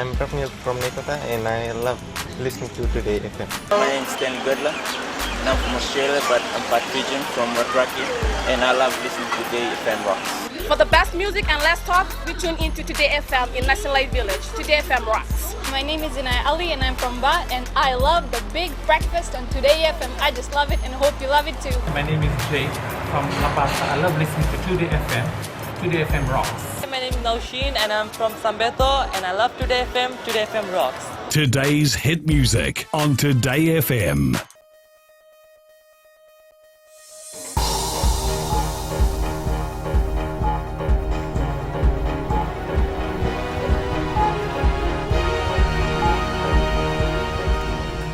I'm from Nekota and I love listening to Today FM. My name is Ken Godler and I'm from Australia, but I'm part Fijian from Rotary, and I love listening to Today FM Rocks. For the best music and less talk, we tune into Today FM in Landslides Village. Today FM rocks. My name is Inai Ali and I'm from Ba, and I love the big breakfast on Today FM. I just love it and hope you love it too. My name is Jay from La Paz. I love listening to Today FM. Today FM rocks. My name is Naushin and I'm from Sambeto, and I love Today FM. Today FM rocks. Today's hit music on Today FM.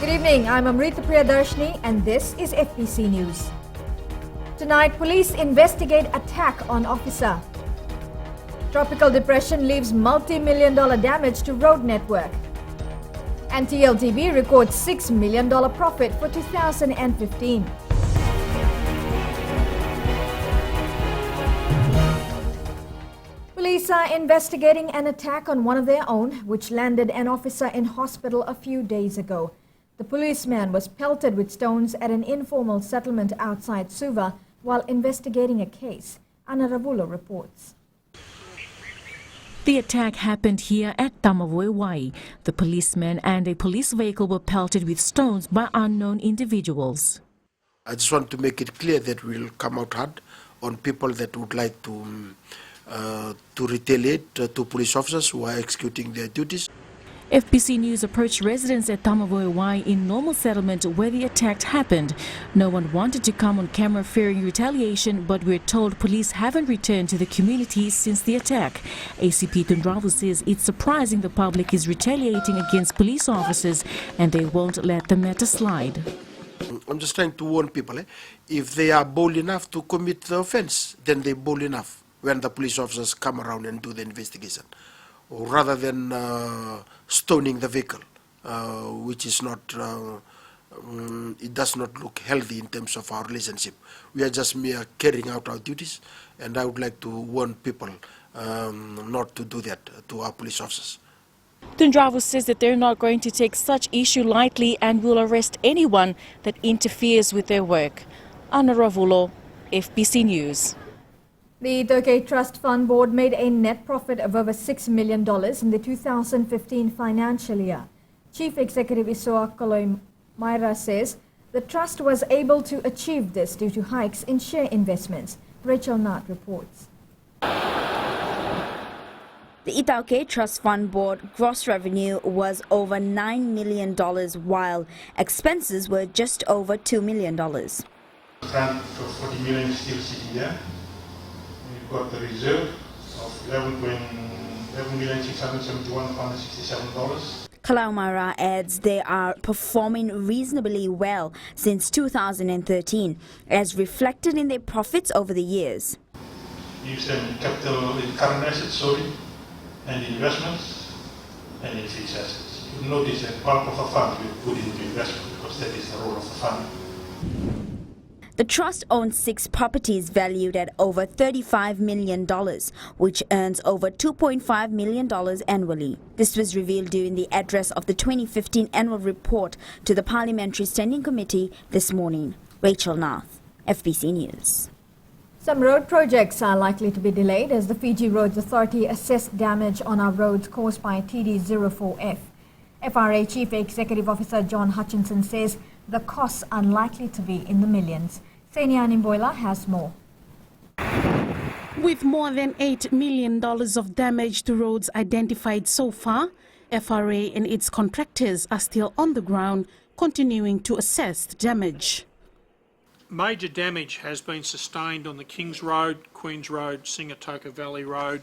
Good evening, I'm Amrita Priyadarshini and this is FBC News. Tonight, police investigate attack on officer. Tropical depression leaves multi-million-dollar damage to road network. And TLTB records $6 million profit for 2015. Police are investigating an attack on one of their own, which landed an officer in hospital a few days ago. The policeman was pelted with stones at an informal settlement outside Suva while investigating a case. Anna Ravulo reports. The attack happened here at Tamavoe. The policeman and a police vehicle were pelted with stones by unknown individuals. I just want to make it clear that we'll come out hard on people that would like to retaliate to police officers who are executing their duties. FBC News approached residents at Tamavoe in normal settlement where the attack happened. No one wanted to come on camera fearing retaliation, but we're told police haven't returned to the community since the attack. ACP Tundravu says it's surprising the public is retaliating against police officers and they won't let the matter slide. I'm just trying to warn people, if they are bold enough to commit the offense, then they're bold enough when the police officers come around and do the investigation, rather than stoning the vehicle, which is not, it does not look healthy in terms of our relationship. We are just mere carrying out our duties, and I would like to warn people not to do that to our police officers. Tundravu says that they're not going to take such issue lightly and will arrest anyone that interferes with their work. Anna Ravulo, FBC News. The Turkey Trust Fund Board made a net profit of over $6 million in the 2015 financial year. Chief Executive Isoa Koloimaira says the trust was able to achieve this due to hikes in share investments. Rachel Nath reports. The Itauke Trust Fund Board gross revenue was over $9 million, while expenses were just over $2 million. Grant for 40 million is still sitting there. We've got the reserve of $11,671,167. Koloimaira adds they are performing reasonably well since 2013, as reflected in their profits over the years. Use them in capital, in current assets, and investments, and in fixed assets. You'll notice that bulk of the fund we put into investment because that is the role of the fund. The trust owns 6 properties valued at over $35 million, which earns over $2.5 million annually. This was revealed during the address of the 2015 annual report to the Parliamentary Standing Committee this morning. Rachel Nath, FBC News. Some road projects are likely to be delayed as the Fiji Roads Authority assessed damage on our roads caused by TD04F. FRA Chief Executive Officer John Hutchinson says the costs are likely to be in the millions. Senia Nimboila has more. With more than $8 million of damage to roads identified so far, FRA and its contractors are still on the ground continuing to assess the damage. Major damage has been sustained on the Kings Road, Queens Road, Singatoka Valley Road,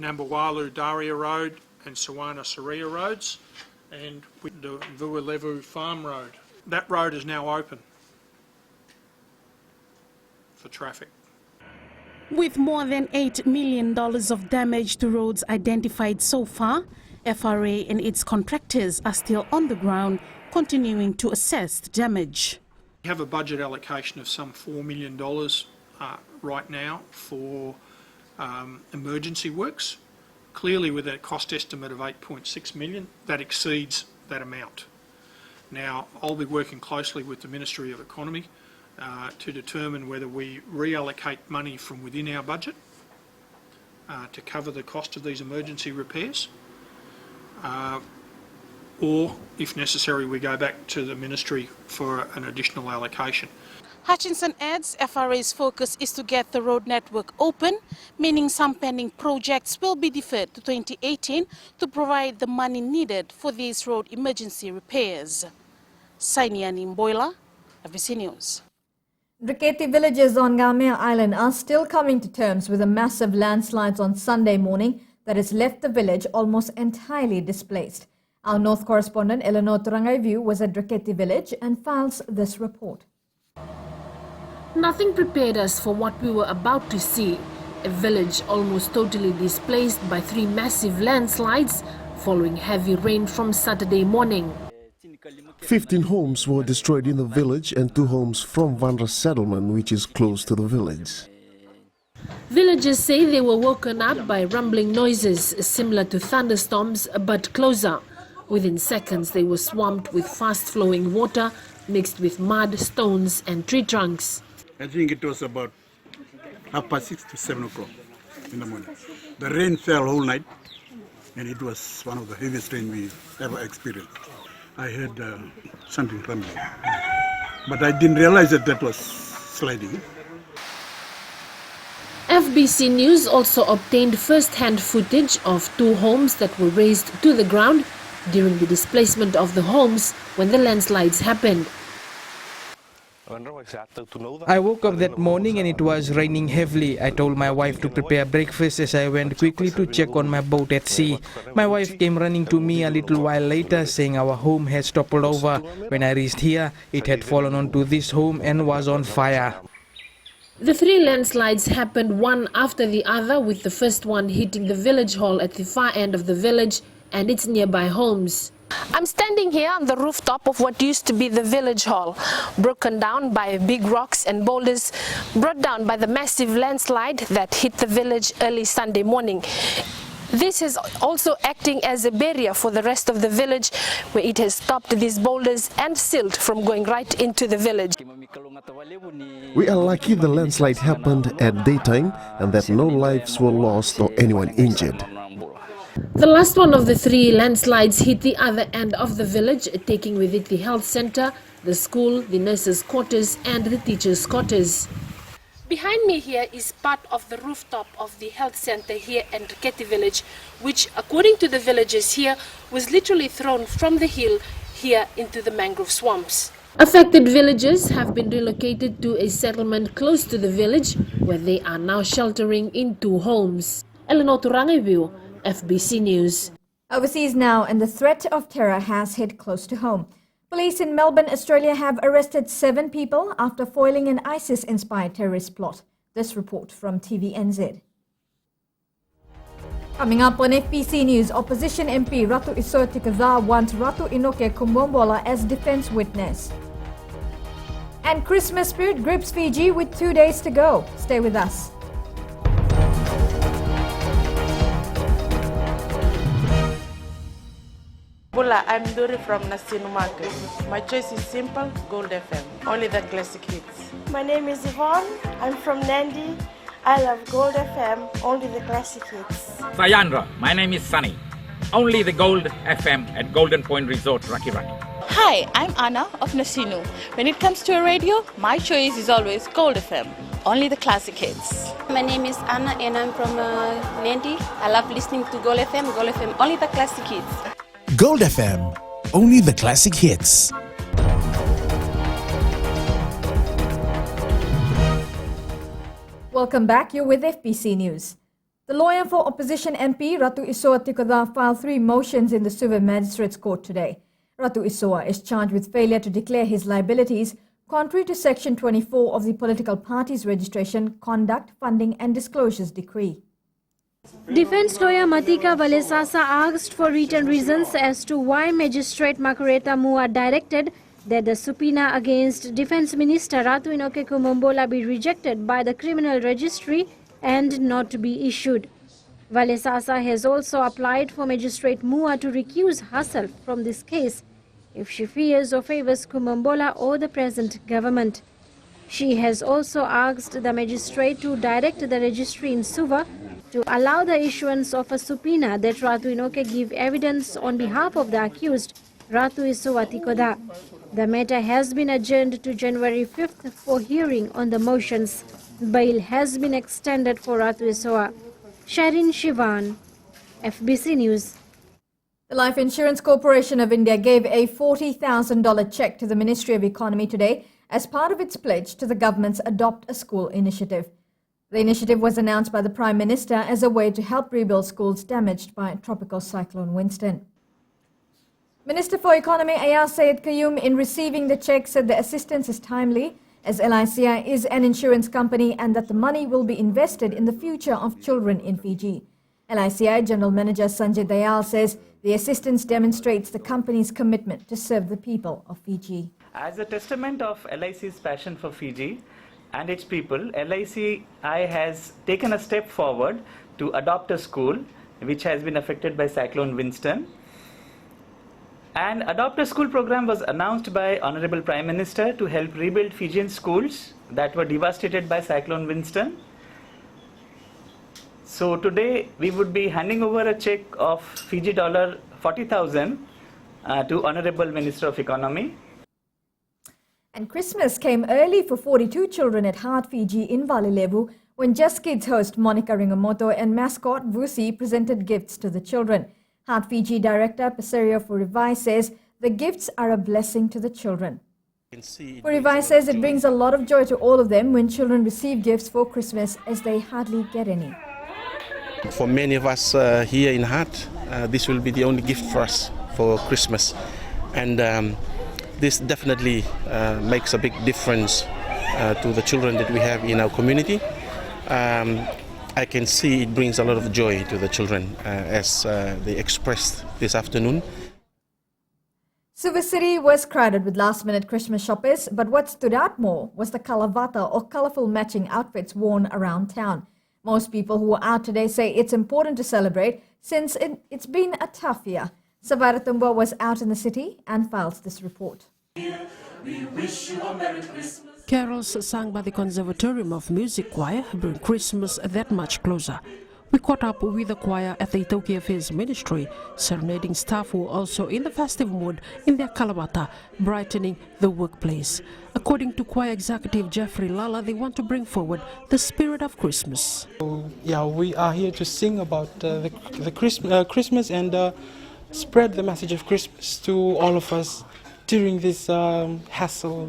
Nambawalu Daria Road and Sawana Saria Roads, and with the Vualevu Farm Road. That road is now open for traffic. With more than $8 million of damage to roads identified so far, FRA and its contractors are still on the ground continuing to assess the damage. We have a budget allocation of some $4 million right now for emergency works, Clearly, with a cost estimate of $8.6 million, that exceeds that amount. Now, I'll be working closely with the Ministry of Economy to determine whether we reallocate money from within our budget to cover the cost of these emergency repairs, or, if necessary, we go back to the Ministry for an additional allocation. Hutchinson adds FRA's focus is to get the road network open, meaning some pending projects will be deferred to 2018 to provide the money needed for these road emergency repairs. Sainiani Mboila, FBC News. Driketi villagers on Gamea Island are still coming to terms with a massive landslides on Sunday morning that has left the village almost entirely displaced. Our North correspondent Eleanor Turangaivu was at Driketi village and files this report. Nothing prepared us for what we were about to see. A village almost totally displaced by 3 massive landslides following heavy rain from Saturday morning. 15 homes were destroyed in the village and 2 homes from Vandra settlement, which is close to the village. Villagers say they were woken up by rumbling noises similar to thunderstorms but closer. Within seconds they were swamped with fast-flowing water mixed with mud, stones and tree trunks. I think it was about 6:30 to 7 o'clock in the morning. The rain fell all night and it was one of the heaviest rain we've ever experienced. I heard something rumbling, but I didn't realize that was sliding. FBC News also obtained first-hand footage of 2 homes that were razed to the ground during the displacement of the homes when the landslides happened. I woke up that morning and it was raining heavily. I told my wife to prepare breakfast as I went quickly to check on my boat at sea. My wife came running to me a little while later saying our home had toppled over. When I reached here, it had fallen onto this home and was on fire. The 3 landslides happened one after the other, with the first one hitting the village hall at the far end of the village and its nearby homes. I'm standing here on the rooftop of what used to be the village hall, broken down by big rocks and boulders brought down by the massive landslide that hit the village early Sunday morning. This is also acting as a barrier for the rest of the village, where it has stopped these boulders and silt from going right into the village. We are lucky the landslide happened at daytime and that no lives were lost or anyone injured. The last one of the 3 landslides hit the other end of the village, taking with it the health center, the school, the nurses' quarters and the teachers' quarters. Behind me here is part of the rooftop of the health center here in Driketi village, which, according to the villagers here, was literally thrown from the hill here into the mangrove swamps. Affected villagers have been relocated to a settlement close to the village, where they are now sheltering in 2 homes. Eleanor Turangaivu, FBC News. Overseas now, and the threat of terror has hit close to home. Police in Melbourne, Australia have arrested 7 people after foiling an ISIS-inspired terrorist plot. This report from TVNZ. Coming up on FBC News, Opposition MP Ratu Isoa Tikadha wants Ratu Inoke Kumbombola as defence witness. And Christmas spirit grips Fiji with 2 days to go. Stay with us. Bula, I'm Dori from Nasinu Market. My choice is simple, Gold FM. Only the classic hits. My name is Yvonne. I'm from Nandi. I love Gold FM, only the classic hits. Sayandra, my name is Sunny. Only the Gold FM at Golden Point Resort, Raki Raki. Hi, I'm Anna of Nasinu. When it comes to a radio, my choice is always Gold FM. Only the classic hits. My name is Anna and I'm from Nandi. I love listening to Gold FM, only the classic hits. Gold FM, only the classic hits. Welcome back, you're with FBC News. The lawyer for opposition MP Ratu Isoa Tikadha filed 3 motions in the Suva Magistrates Court today. Ratu Isoa is charged with failure to declare his liabilities contrary to Section 24 of the Political Parties Registration, Conduct, Funding and Disclosures Decree. Defence lawyer Matika Valesasa asked for written reasons as to why Magistrate Makureta Mua directed that the subpoena against Defence Minister Ratu Inoke Kumbombola be rejected by the Criminal Registry and not to be issued. Valesasa has also applied for Magistrate Mua to recuse herself from this case if she fears or favors Kumambola or the present government. She has also asked the magistrate to direct the registry in Suva to allow the issuance of a subpoena that Ratu Inoke give evidence on behalf of the accused, Ratu Isowatikoda. The matter has been adjourned to January 5th for hearing on the motions. Bail has been extended for Ratu Isoa. Sharin Shivan, FBC News. The Life Insurance Corporation of India gave a $40,000 check to the Ministry of Economy today as part of its pledge to the government's Adopt a School initiative. The initiative was announced by the Prime Minister as a way to help rebuild schools damaged by Tropical Cyclone Winston. Minister for Economy Ayaz Sayed Qayyum, in receiving the check, said the assistance is timely as LICI is an insurance company and that the money will be invested in the future of children in Fiji. LICI General Manager Sanjay Dayal says the assistance demonstrates the company's commitment to serve the people of Fiji. As a testament of LIC's passion for Fiji and its people, LICI has taken a step forward to adopt a school which has been affected by Cyclone Winston. And Adopt a School program was announced by Honorable Prime Minister to help rebuild Fijian schools that were devastated by Cyclone Winston. So today we would be handing over a check of Fiji dollar 40,000 to Honorable Minister of Economy. And Christmas came early for 42 children at Heart Fiji in Valilevu when Just Kids host Monica Ringamoto and mascot Vusi presented gifts to the children. Heart Fiji Director Pesario Furivai says the gifts are a blessing to the children. Furivai says it brings a lot of joy to all of them when children receive gifts for Christmas as they hardly get any. For many of us here in Heart, this will be the only gift for us for Christmas. And this definitely makes a big difference to the children that we have in our community. I can see it brings a lot of joy to the children as they expressed this afternoon. Suva City was crowded with last-minute Christmas shoppers, but what stood out more was the kalavata or colourful matching outfits worn around town. Most people who were out today say it's important to celebrate since it's been a tough year. Savaratumba was out in the city and files this report. We wish you a Merry Christmas. Carols sung by the Conservatorium of Music Choir bring Christmas that much closer. We caught up with the choir at the Itoki Affairs Ministry, serenading staff who were also in the festive mood in their kalavata, brightening the workplace. According to choir executive Jeffrey Lala, they want to bring forward the spirit of Christmas. Yeah, we are here to sing about the Christmas and spread the message of Christmas to all of us during this hassle,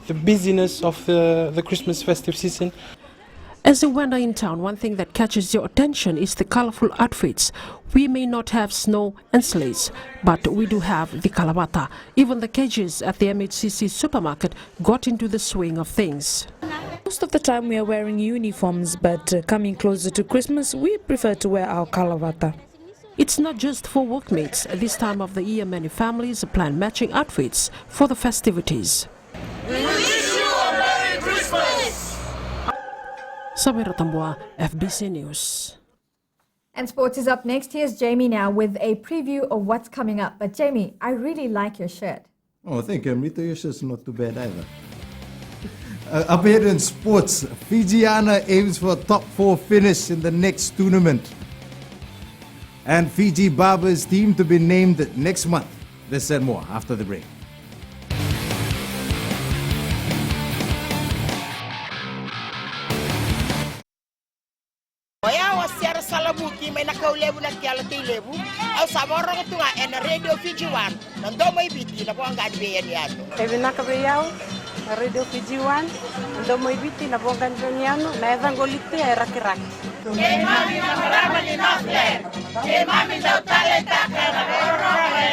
the busyness of the Christmas festive season. As they wander in town, one thing that catches your attention is the colorful outfits. We may not have snow and sleighs, but we do have the kalavata. Even the cages at the MHCC supermarket got into the swing of things. Most of the time we are wearing uniforms, but coming closer to Christmas, we prefer to wear our kalavata. It's not just for workmates. At this time of the year, many families plan matching outfits for the festivities. We wish you a Merry Christmas! Samira Tambua, FBC News. And sports is up next. Here's Jamie now with a preview of what's coming up. But Jamie, I really like your shirt. Oh, thank you, Amrita. Your shirt's not too bad either. Up here in sports, Fijiana aims for a top 4 finish in the next tournament. And Fiji Barbers team to be named next month. This and more after the break. Salabuki may nakaulebu na kialati lebu au saborong tunga en Radio Fiji 1 nando may biti na po ang ganbiyan yato. Ebi nakabeyaw Radio Fiji 1 nando may biti na po ang ganbiyan na evangolite ay rakiraki. Kay mami makarama ni Northland. Kay mami daw talenta ka na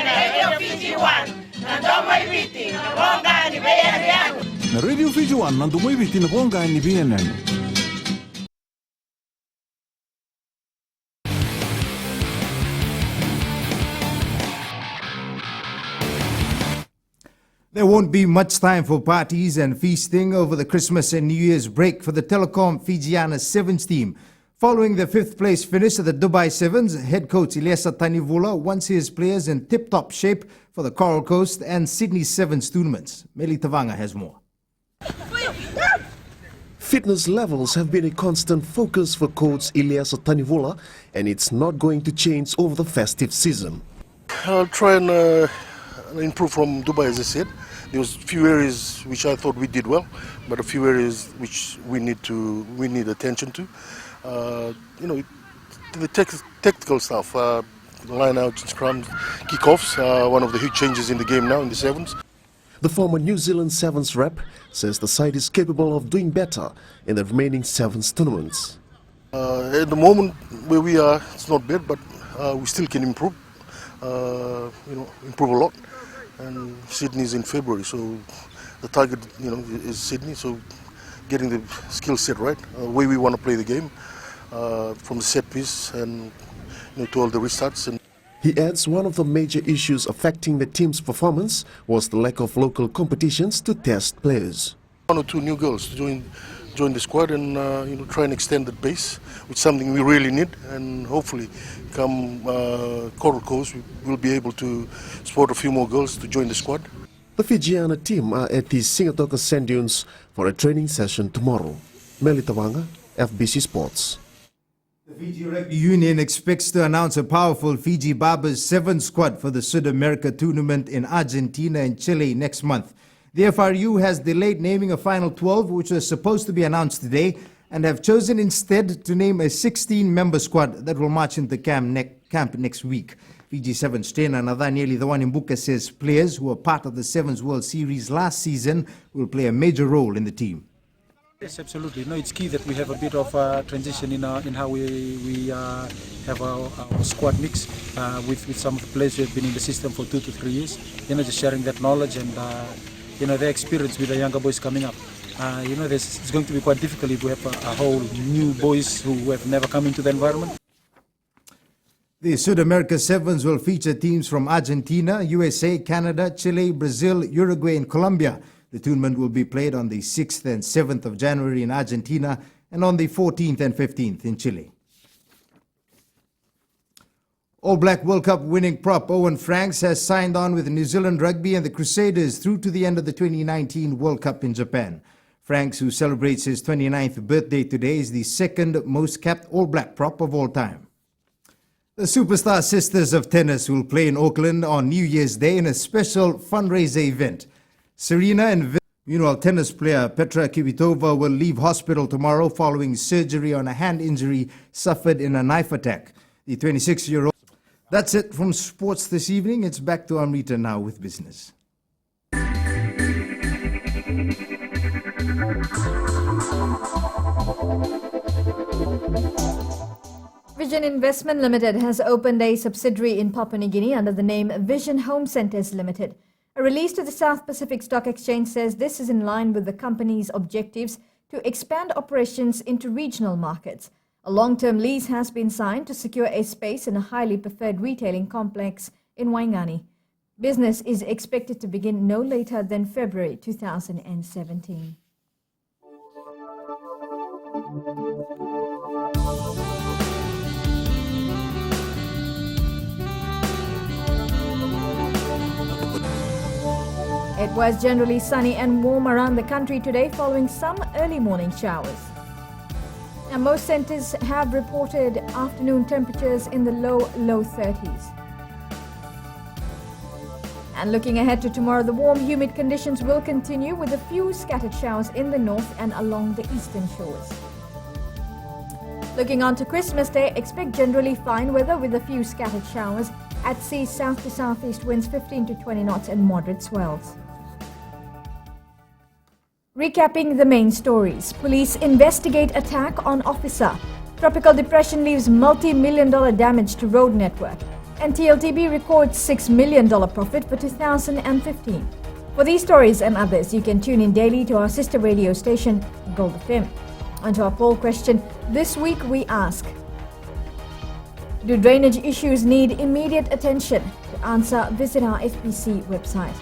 Radio Fiji 1 nando may biti na po ang ganbiyan yato. Na Radio Fiji 1 nando may biti na po ang ganbiyan yato. There won't be much time for parties and feasting over the Christmas and New Year's break for the Telecom Fijiana Sevens team. Following the 5th place finish at the Dubai Sevens, head coach Ilyasa Tanivula wants his players in tip-top shape for the Coral Coast and Sydney Sevens tournaments. Meli Tavanga has more. Fitness levels have been a constant focus for coach Ilyasa Tanivula, and it's not going to change over the festive season. I'll try and improve from Dubai, as I said. There was a few areas which I thought we did well, but a few areas which we need attention to. The tactical stuff, line out, scrums, kickoffs, one of the huge changes in the game now in the Sevens. The former New Zealand Sevens rep says the side is capable of doing better in the remaining Sevens tournaments. At the moment where we are, it's not bad, but we still can improve. Improve a lot. And Sydney is in February, so the target, is Sydney. So getting the skill set right, the way we want to play the game, from the set piece and to all the restarts. And he adds one of the major issues affecting the team's performance was the lack of local competitions to test players. 1 or 2 new girls to join the squad and try and extend the base, which is something we really need, and hopefully come Coral Coast we will be able to support a few more girls to join the squad. The Fijiana team are at the Singatoka Sand Dunes for a training session tomorrow. Meli Tawanga, FBC Sports. The Fiji Rugby Union expects to announce a powerful Fiji Barbers 7 squad for the South America tournament in Argentina and Chile next month. The FRU has delayed naming a final 12, which was supposed to be announced today, and have chosen instead to name a 16-member squad that will march into camp next week. Fiji Sevens trainer Nathaniel Mbuka says players who were part of the Sevens World Series last season will play a major role in the team. Yes, absolutely. No, it's key that we have a bit of transition in how we have our squad mix with some of the players who have been in the system for 2 to 3 years. Just sharing that knowledge and their experience with the younger boys coming up. It's going to be quite difficult if we have a whole new boys who have never come into the environment. The South America Sevens will feature teams from Argentina, USA, Canada, Chile, Brazil, Uruguay and Colombia. The tournament will be played on the 6th and 7th of January in Argentina and on the 14th and 15th in Chile. All Black World Cup winning prop Owen Franks has signed on with New Zealand Rugby and the Crusaders through to the end of the 2019 World Cup in Japan. Franks, who celebrates his 29th birthday today, is the second most capped All Black prop of all time. The Superstar Sisters of Tennis will play in Auckland on New Year's Day in a special fundraiser event. Serena and meanwhile, tennis player Petra Kvitova will leave hospital tomorrow following surgery on a hand injury suffered in a knife attack. The 26-year-old. That's it from sports this evening. It's back to Amrita now with business. Vision Investment Limited has opened a subsidiary in Papua New Guinea under the name Vision Home Centres Limited. A release to the South Pacific Stock Exchange says this is in line with the company's objectives to expand operations into regional markets. A long-term lease has been signed to secure a space in a highly preferred retailing complex in Waingani. Business is expected to begin no later than February 2017. It was generally sunny and warm around the country today following some early morning showers. Now, most centres have reported afternoon temperatures in the low 30s. And looking ahead to tomorrow, the warm, humid conditions will continue with a few scattered showers in the north and along the eastern shores. Looking on to Christmas Day, expect generally fine weather with a few scattered showers. At sea, south to southeast winds 15 to 20 knots and moderate swells. Recapping the main stories. Police investigate attack on officer. Tropical depression leaves multi-million-dollar damage to road network. And TLTB records $6 million profit for 2015. For these stories and others, you can tune in daily to our sister radio station, Gold FM. On to our poll question, this week we ask, do drainage issues need immediate attention? To answer, visit our FBC website.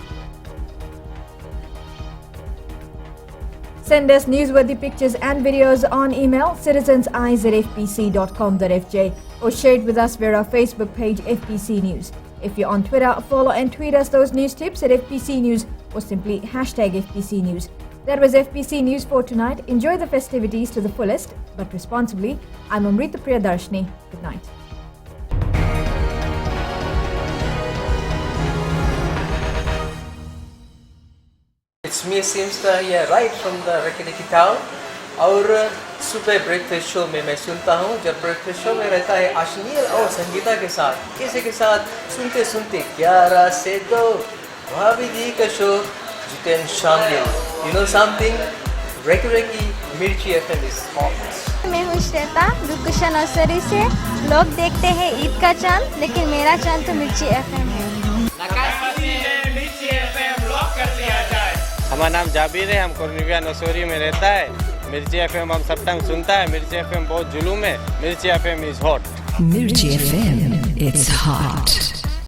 Send us newsworthy pictures and videos on email citizenseyes@fbc.com.fj or share it with us via our Facebook page FBC News. If you're on Twitter, follow and tweet us those news tips at FBC News or simply #FBC News. That was FBC News for tonight. Enjoy the festivities to the fullest, but responsibly. I'm Amrita Priyadarshini. Good night. It's me Simsta here right from the Rakitiki town. और सुबह breakfast show में मैं सुनता हूँ जब breakfast show में रहता है अश्नील और संगीता के साथ किसी के साथ सुनते सुनते 11 से 2 भाभी जी का शो जितेन शामिल you know something Rakitiki मिर्ची FM is hot. मैं हूँ श्वेता दुर्गुशा नर्सरी से लोग देखते हैं ईद का चांद लेकिन मेरा चांद तो मिर्ची FM है। हमारा नाम जाबिर है हम कोर्निविया नसोरी में रहता है मिर्ची FM हम सब टाइम सुनता है मिर्ची FM बहुत जुलूम है मिर्ची FM is hot Mirchi FM, it's hot.